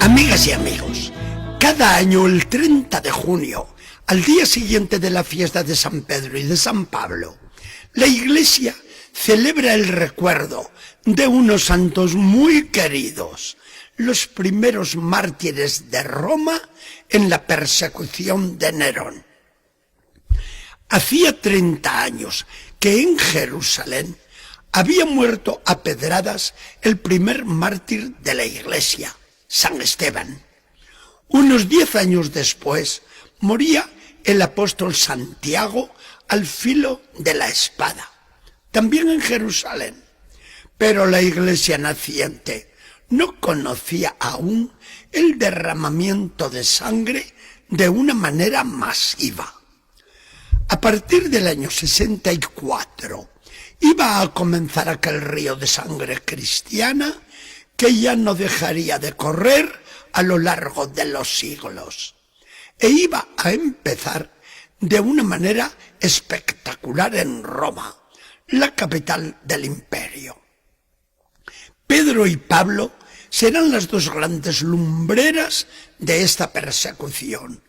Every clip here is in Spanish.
Amigas y amigos, cada año el 30 de junio, al día siguiente de la fiesta de San Pedro y de San Pablo, la Iglesia celebra el recuerdo de unos santos muy queridos, los primeros mártires de Roma en la persecución de Nerón. Hacía 30 años que en Jerusalén había muerto a pedradas el primer mártir de la Iglesia, San Esteban. Unos 10 años después moría el apóstol Santiago al filo de la espada, también en Jerusalén. Pero la Iglesia naciente no conocía aún el derramamiento de sangre de una manera masiva. A partir del año 64 iba a comenzar aquel río de sangre cristiana que ya no dejaría de correr a lo largo de los siglos. E iba a empezar de una manera espectacular en Roma, la capital del imperio. Pedro y Pablo serán las dos grandes lumbreras de esta persecución.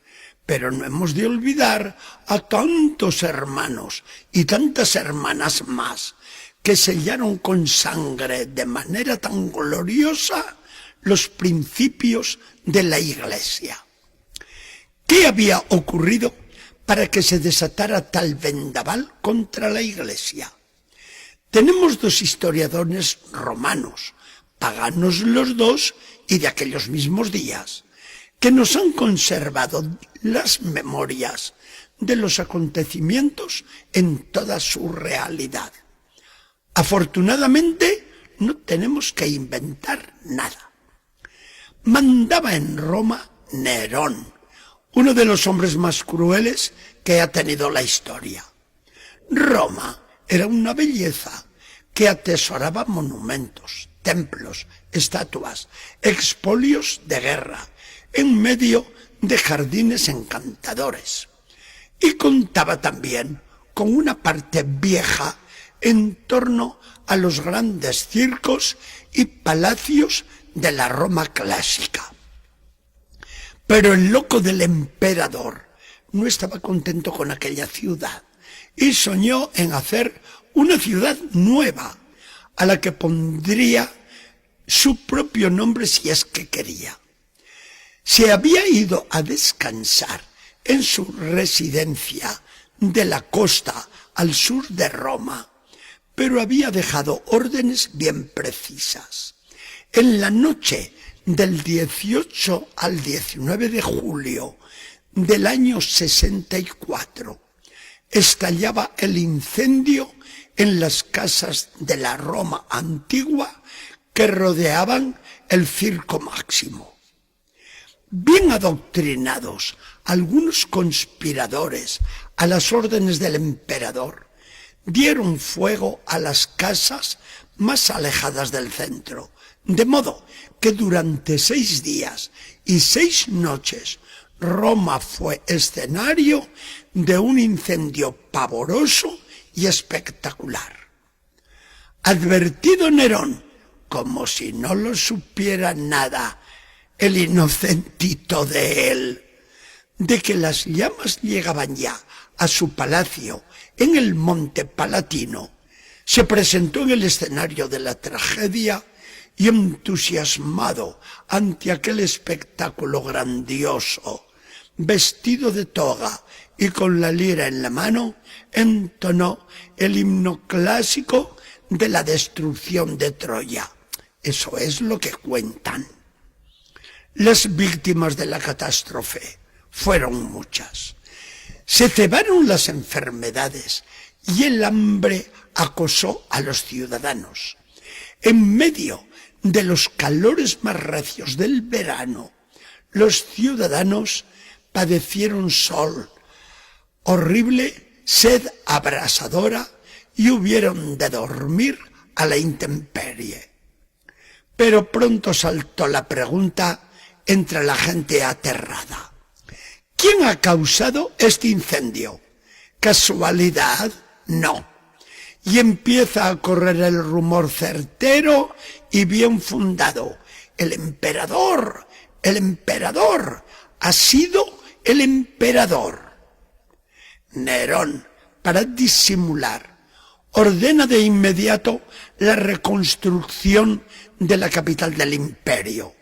Pero no hemos de olvidar a tantos hermanos y tantas hermanas más que sellaron con sangre de manera tan gloriosa los principios de la Iglesia. ¿Qué había ocurrido para que se desatara tal vendaval contra la Iglesia? Tenemos dos historiadores romanos, paganos los dos y de aquellos mismos días, que nos han conservado las memorias de los acontecimientos en toda su realidad. Afortunadamente, no tenemos que inventar nada. Mandaba en Roma Nerón, uno de los hombres más crueles que ha tenido la historia. Roma era una belleza que atesoraba monumentos, templos, estatuas, expolios de guerra, en medio de jardines encantadores. Y contaba también con una parte vieja en torno a los grandes circos y palacios de la Roma clásica. Pero el loco del emperador no estaba contento con aquella ciudad y soñó en hacer una ciudad nueva, a la que pondría su propio nombre si es que quería. Se había ido a descansar en su residencia de la costa al sur de Roma, pero había dejado órdenes bien precisas. En la noche del 18 al 19 de julio del año 64, estallaba el incendio en las casas de la Roma antigua que rodeaban el Circo Máximo. Bien adoctrinados, algunos conspiradores a las órdenes del emperador dieron fuego a las casas más alejadas del centro, de modo que durante 6 días y 6 noches Roma fue escenario de un incendio pavoroso y espectacular. Advertido Nerón, como si no lo supiera nada, el inocentito de él, de que las llamas llegaban ya a su palacio en el Monte Palatino, se presentó en el escenario de la tragedia y, entusiasmado ante aquel espectáculo grandioso, vestido de toga y con la lira en la mano, entonó el himno clásico de la destrucción de Troya. Eso es lo que cuentan. Las víctimas de la catástrofe fueron muchas. Se cebaron las enfermedades y el hambre acosó a los ciudadanos. En medio de los calores más recios del verano, los ciudadanos padecieron sol, horrible sed abrasadora y hubieron de dormir a la intemperie. Pero pronto saltó la pregunta entre la gente aterrada: ¿quién ha causado este incendio? ¿Casualidad? No. Y empieza a correr el rumor certero y bien fundado el emperador ha sido el emperador. Nerón, para disimular, ordena de inmediato la reconstrucción de la capital del imperio.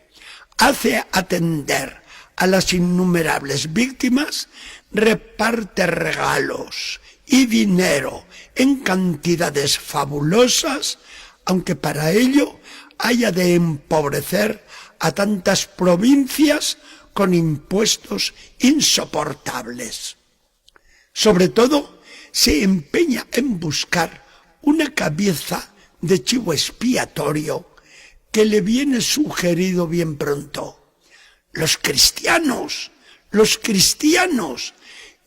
Hace atender a las innumerables víctimas, reparte regalos y dinero en cantidades fabulosas, aunque para ello haya de empobrecer a tantas provincias con impuestos insoportables. Sobre todo, se empeña en buscar una cabeza de chivo expiatorio que le viene sugerido bien pronto. Los cristianos,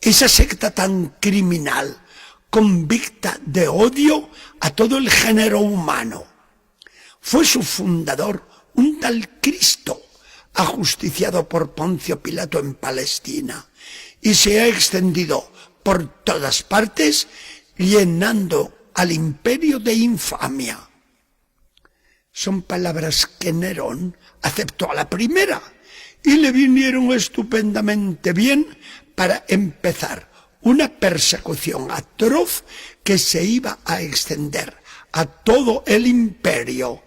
esa secta tan criminal, convicta de odio a todo el género humano. Fue su fundador un tal Cristo, ajusticiado por Poncio Pilato en Palestina, y se ha extendido por todas partes, llenando al imperio de infamia. Son palabras que Nerón aceptó a la primera y le vinieron estupendamente bien para empezar una persecución atroz que se iba a extender a todo el imperio,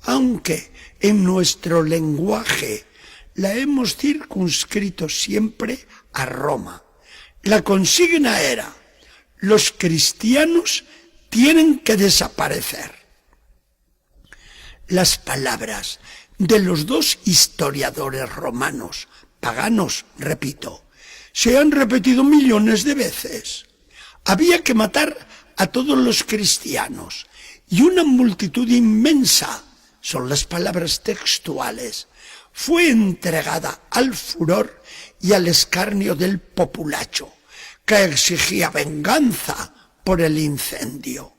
aunque en nuestro lenguaje la hemos circunscrito siempre a Roma. La consigna era: los cristianos tienen que desaparecer. Las palabras de los dos historiadores romanos, paganos, repito, se han repetido millones de veces. Había que matar a todos los cristianos, y una multitud inmensa, son las palabras textuales, fue entregada al furor y al escarnio del populacho, que exigía venganza por el incendio.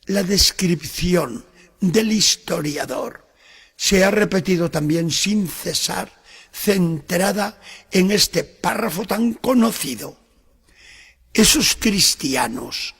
La descripción del historiador se ha repetido también sin cesar, centrada en este párrafo tan conocido. Esos cristianos,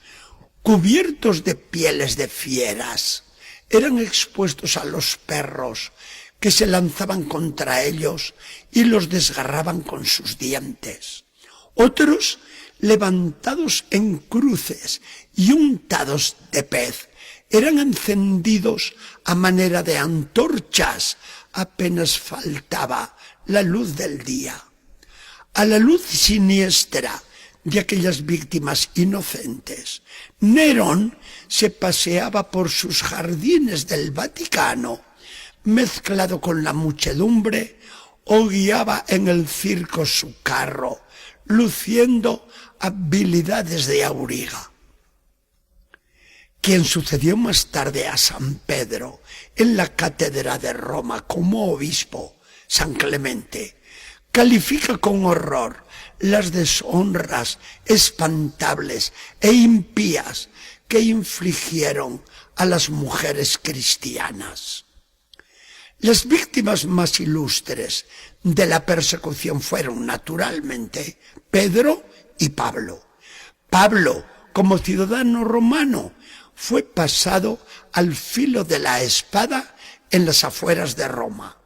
cubiertos de pieles de fieras, eran expuestos a los perros, que se lanzaban contra ellos y los desgarraban con sus dientes. Otros, levantados en cruces y untados de pez, eran encendidos a manera de antorchas, apenas faltaba la luz del día. A la luz siniestra de aquellas víctimas inocentes, Nerón se paseaba por sus jardines del Vaticano, mezclado con la muchedumbre, o guiaba en el circo su carro, luciendo habilidades de auriga. Quien sucedió más tarde a San Pedro en la cátedra de Roma como obispo, San Clemente, califica con horror las deshonras espantables e impías que infligieron a las mujeres cristianas. Las víctimas más ilustres de la persecución fueron, naturalmente, Pedro y Pablo. Pablo, como ciudadano romano, fue pasado al filo de la espada en las afueras de Roma.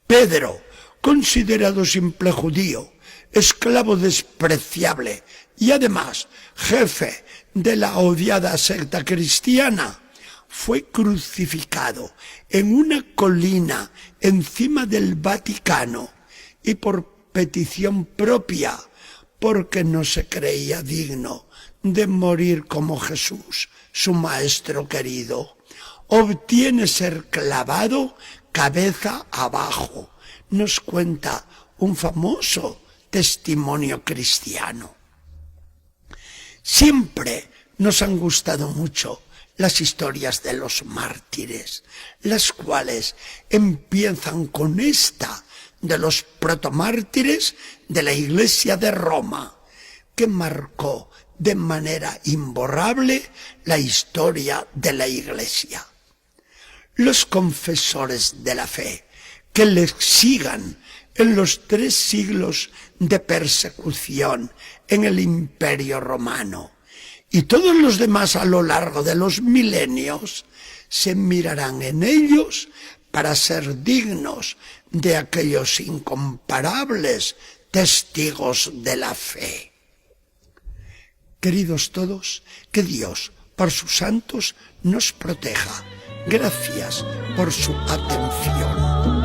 Pedro, considerado simple judío, esclavo despreciable y además jefe de la odiada secta cristiana, fue crucificado en una colina encima del Vaticano y por petición propia, porque no se creía digno de morir como Jesús, su maestro querido, obtiene ser clavado cabeza abajo, nos cuenta un famoso testimonio cristiano. Siempre nos han gustado mucho las historias de los mártires, las cuales empiezan con esta de los protomártires de la Iglesia de Roma, que marcó de manera imborrable la historia de la Iglesia. Los confesores de la fe que les sigan en los 3 siglos de persecución en el Imperio Romano y todos los demás a lo largo de los milenios se mirarán en ellos para ser dignos de aquellos incomparables testigos de la fe. Queridos todos, que Dios, por sus santos, nos proteja. Gracias por su atención.